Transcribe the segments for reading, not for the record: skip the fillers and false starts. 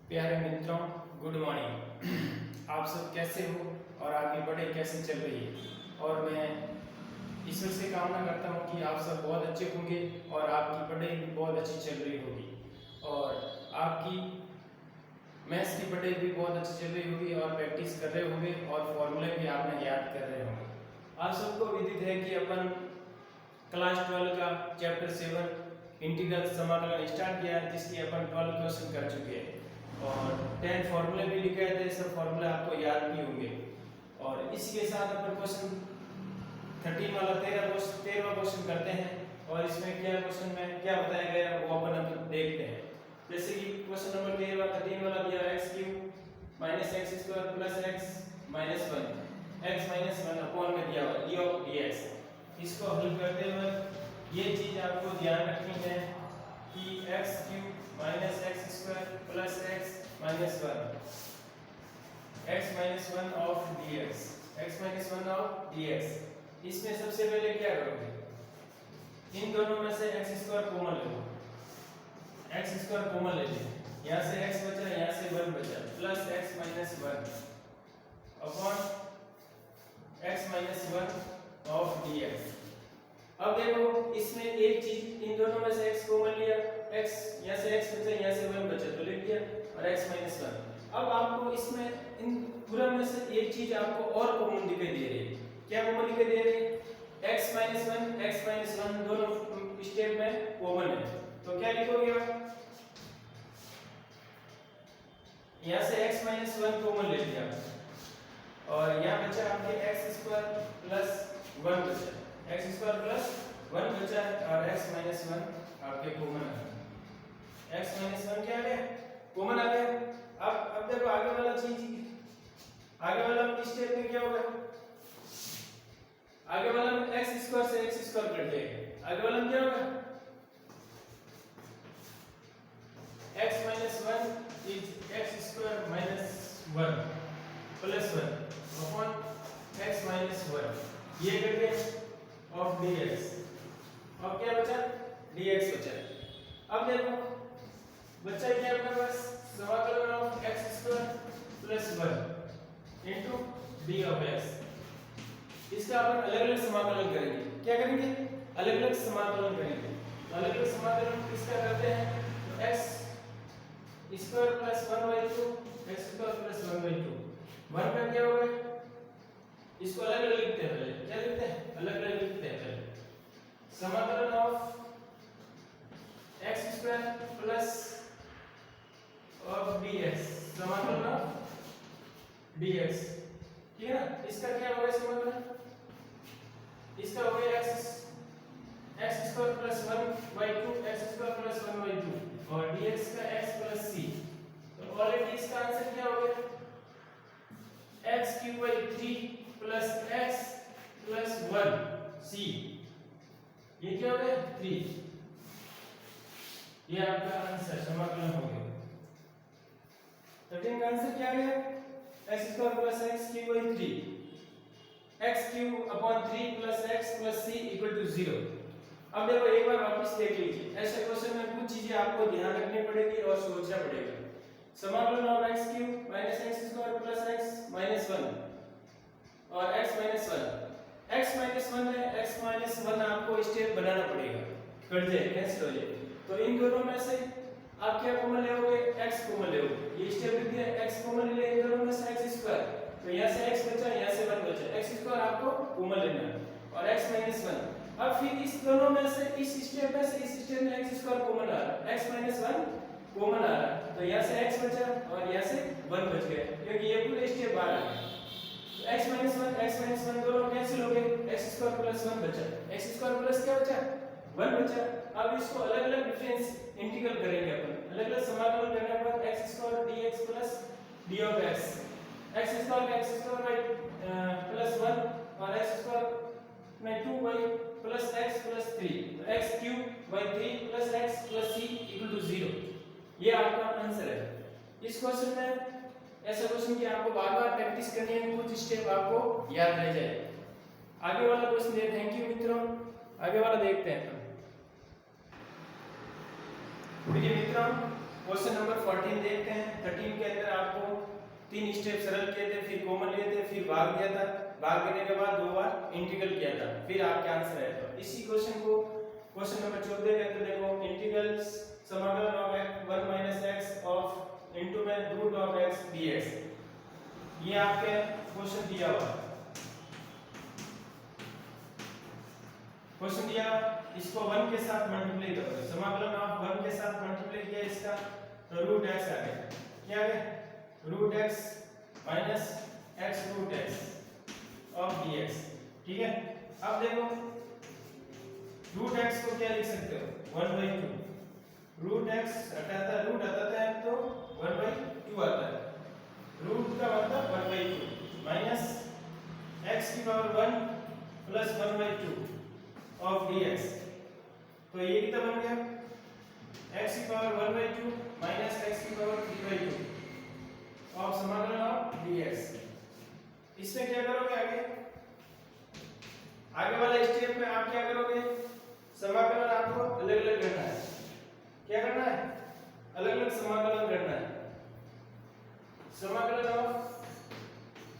प्यारे मित्रों, good morning. आप सब कैसे हो और आपकी पढ़ाई कैसे चल रही है। और मैं ईश्वर से कामना करता हूँ कि आप सब बहुत अच्छे होंगे और आपकी पढ़ाई भी बहुत अच्छी चल रही होगी और आपकी मैथ्स की पढ़ाई भी बहुत अच्छी चल रही होगी और प्रैक्टिस कर रहे होंगे और फॉर्मूले भी आपने याद कर रहे होंगे। आप सबको विदित है कि अपन क्लास 12 का चैप्टर 7 इंटीग्रल समाकलन स्टार्ट किया है, जिसकी अपन 12 क्वेश्चन कर चुके हैं और 10 फॉर्मूले भी लिखे थे। सब फॉर्मूले आपको याद भी होंगे और इसके साथ अपन क्वेश्चन 13 वाला 13वां क्वेश्चन करते हैं और इसमें क्या क्वेश्चन में क्या बताया गया है वो अपन देखते हैं। जैसे कि क्वेश्चन नंबर 13 वाला दिया x³ - x² + x - 1 x - 1 upon में दिया हुआ d/dx। इसको हल करते हुए ये चीज आपको ध्यान रखनी है कि x³ - x² + x - 1 of dx x - 1 of dx। इसमें सबसे पहले क्या करोगे, इन दोनों में से x² कॉमन लो, x² कॉमन ले लो, यहाँ से x बचा, यहाँ से 1 बचा, plus x - 1 upon x - 1 of dx। अब देखो इसमें एक चीज, इन दोनों में से x कॉमन लिया, x यहाँ से x बचा, यहाँ से 1 बचा तो लिख दिया और x - 1। अब आपको इसमें इन पूरा में से एक चीज आपको और कॉमन दिखाई दे रही है। क्या कॉमन दिखाई दे रही है? x - 1 दोनों स्टेप में कॉमन है, तो क्या लिखोगे आप? यहाँ से x - 1 कॉमन ले लिया और यहाँ बचा आपके x² + 1 बचा, x² + 1 बचा और x - 1 आपके कॉमन है। x - 1 क्या है? कॉमन आ गया। अब देखो आगे वाला चीज, आगे वाला स्टेप में क्या होगा? आगे वाला में x² से x² कट जाएगा। आगे वाला में क्या होगा? x - 1 is x² - 1 plus 1 upon x - 1, ये कट गया ऑफ dx। अब क्या बचा? dx बचा। अब देखो बचा क्या अपने पास? समाकलन of x² + 1 into d of x। इसका अपन अलग-अलग समाकलन करेंगे। क्या करेंगे? अलग-अलग समाकलन करेंगे। तो अलग-अलग समाकलन किसका करते हैं? तो x² + 1/2 x² + 1/2 1 का क्या होगा? इसको अलग-अलग लिखते हैं पहले। क्या लिखते हैं? अलग-अलग लिखते हैं पहले। समाकलन ऑफ x² + of dx, समाकलन ऑफ dx, ठीक है ना? इसका क्या होगा समाकलन? इसका हो गया x² + 1/2 x² + 1/2 और dx का x + c। तो ऑलरेडी इसका आंसर क्या हो गया? x³ + x + 1 c। ये क्या हो गया? 3। ये आपका आंसर समाकलन हो गया। 13 का आंसर क्या आ गया? x² + x³ 3 x³ + x + c = 0। अब देखो एक बार वापस देख लीजिए, ऐसे क्वेश्चन में कुछ चीजें आपको ध्यान रखनी पड़ेगी और सोचना पड़ेगा। समाकलन ऑफ x³ - x² + x - 1 और x - 1 x - 1 है, x - 1 आपको स्टेप बनाना पड़ेगा, कट जाए कैंसिल हो जाए। तो इन दोनों में से आप क्या कॉमन लेओगे? x कॉमन लेओगे। ये स्टेप लिख दिया, x कॉमन ले, इन दोनों में से x², तो यहाँ से x बचा, यहाँ से 1 बचा, x² आपको कॉमन लेना है और x - 1। अब फिर इस दोनों में से इस स्टेप में से इस स्टेप में x² कॉमन आ रहा है, x - 1 कॉमन आ रहा है, तो यहाँ से x बचा और यहाँ से 1 बच गया क्योंकि ये पूरे स्टेप आ रहा है। x - 1 दोनों कैंसिल हो गए, x² + 1 बचा, x² प्लस क्या बचा? 1 बचा। अब इसको अलग-अलग डिफरेंस इंटीग्रल करेंगे अपन, अलग-अलग समाकलन करने के बाद x² dx + d of x, x² का x² + 1 और x² में 2y + x + 3, तो x³ / 3 + x + c = 0। ये आपका आंसर है। इस क्वेश्चन में ऐसा क्वेश्चन कि आपको बार-बार प्रैक्टिस करनी है, कुछ स्टेप आपको याद रह जाए। आगे वाला क्वेश्चन है। थैंक यू मित्रों। आगे वाला देखते हैं। देखिए मित्रों, क्वेश्चन नंबर 14 देखते हैं। 13 के अंदर आपको 3 स्टेप सरल किए थे, फिर कॉमन लिए थे, फिर भाग दिया था। भाग देने के बाद 2 बार इंटीग्रल किया था, फिर आपके आंसर आया था। इसी क्वेश्चन को क्वेश्चन नंबर 14 के अंदर देखो, इंटीग्रल समाकलन of 1 minus x of into में रूट ऑफ x dx। ये आपके क्वेश्चन दिया हुआ है। क्वेश्चन दिया, इसको 1 के साथ मल्टीप्लाई करो। समाकलन ऑफ 1 के साथ मल्टीप्लाई किया इसका, तो रूट x आ गया। क्या आ गया? Root x minus x root x of dx। ठीक है, अब देखो रूट x को क्या लिख सकते हो? 1/2। रूट x हटाता रूट हटाता है तो 1/2 आता है। रूट का मतलब 1/2 माइनस x की पावर 1 प्लस 1/2 ऑफ dx। तो ये कितना बन गया? x की पावर 1/2 माइनस x की पावर 3/2 ऑफ समाकलन ऑफ dx। इसमें क्या करोगे आगे? आगे वाला स्टेप में आप क्या करोगे? समाकलन आपको अलग-अलग करना है। क्या करना है? अलग-अलग समाकलन करना है। समाकलन ऑफ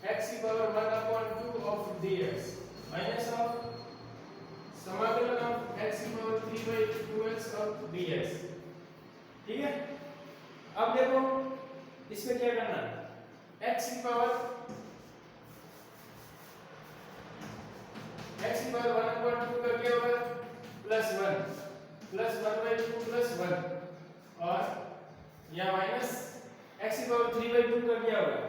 x की power 1/2 of dx minus of समाकलन ऑफ x की पावर 3/2x ऑफ dx। ठीक है, अब देखो इसमें क्या करना है? x की पावर 1/2 का क्या होगा? प्लस 1 प्लस 1/2 प्लस 1 और या माइनस x की पावर 3/2 का क्या होगा?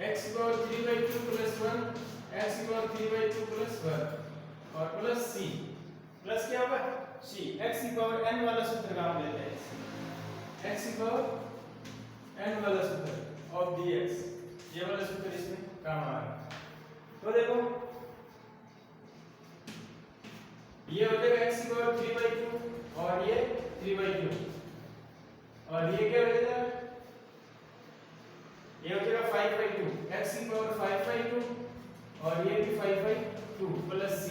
x की पावर 3/2 प्लस 1 x की पावर 3/2 प्लस 1 और प्लस c। प्लस क्या होगा? c। x की पावर n वाला सूत्र काम लेते हैं। x की पावर n वाला सूत्र ऑफ dx, ये वाला सूत्र इसमें काम आ रहा है। तो देखो ये हो जाएगा x की पावर 3/2 और ये 3/2 और ये क्या हो जाएगा? ये हो जाएगा 5/2। x की पावर 5/2 और ये भी 5/2 प्लस c।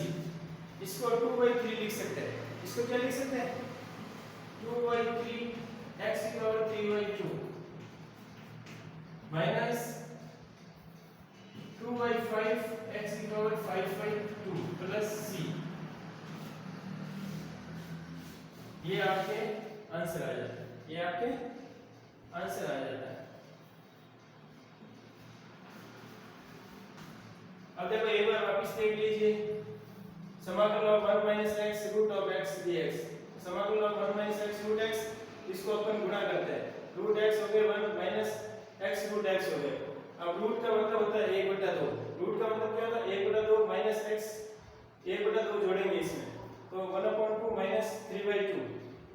इसको 2/3 लिख सकते हैं। इसको क्या लिख सकते हैं? 2/3 x की पावर 3/2 माइनस 2/5 x की पावर 5/2 प्लस c। ये आपके आंसर आ जाता है। ये आपके आंसर आ जाता है। अब देखो एक बार वापस देख लीजिए। समाकलन of 1 minus x root of x dx। समाकलन of 1 minus x root x, इसको अपन गुणा करते हैं। रूट x हो गया 1 माइनस x रूट x हो गया। अब रूट का मतलब होता है 1/2। रूट का मतलब क्या होता है? 1/2 माइनस x, 1/2 जोड़ेंगे इसमें तो 1/2 माइनस 3/2।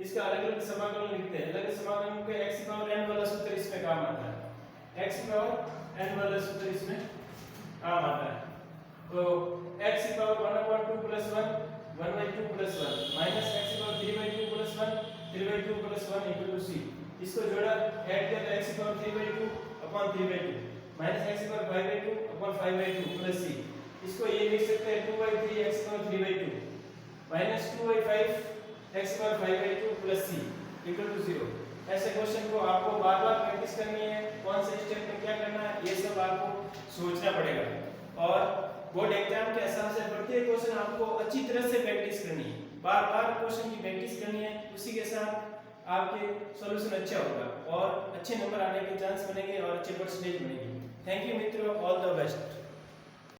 इसका अलग-अलग समाकलन लिखते हैं। अलग समाकलन के x की पावर n वाला सूत्र इसमें काम आता है। x की पावर n वाला सूत्र इसमें काम आता है। तो x की power 1/2 plus 1 1/2 plus 1 minus x की power 3/2 plus 1 3/2 plus 1 equal to c। इसको जोड़ा ऐड किया तो x की पावर 3/2 अपॉन 3/2 माइनस x की पावर 5/2 अपॉन 5/2 प्लस c। इसको ये लिख सकते हैं 2/3 x की पावर 3/2 माइनस 2/5 x की power 5/2 plus c equal to 0। ऐसे क्वेश्चन को आपको बार-बार प्रैक्टिस करनी है। कौन से स्टेप में क्या करना है ये सब आपको सोचना पड़ेगा। और बोर्ड एग्जाम के हिसाब से प्रत्येक क्वेश्चन आपको अच्छी तरह से प्रैक्टिस करनी है। बार-बार क्वेश्चन की प्रैक्टिस करनी है, उसी के साथ आपके सॉल्यूशन अच्छा होगा और अच्छे नंबर आने के चांस बनेंगे और अच्छे परसेंटेज बनेंगे। थैंक यू मित्रों, ऑल द बेस्ट।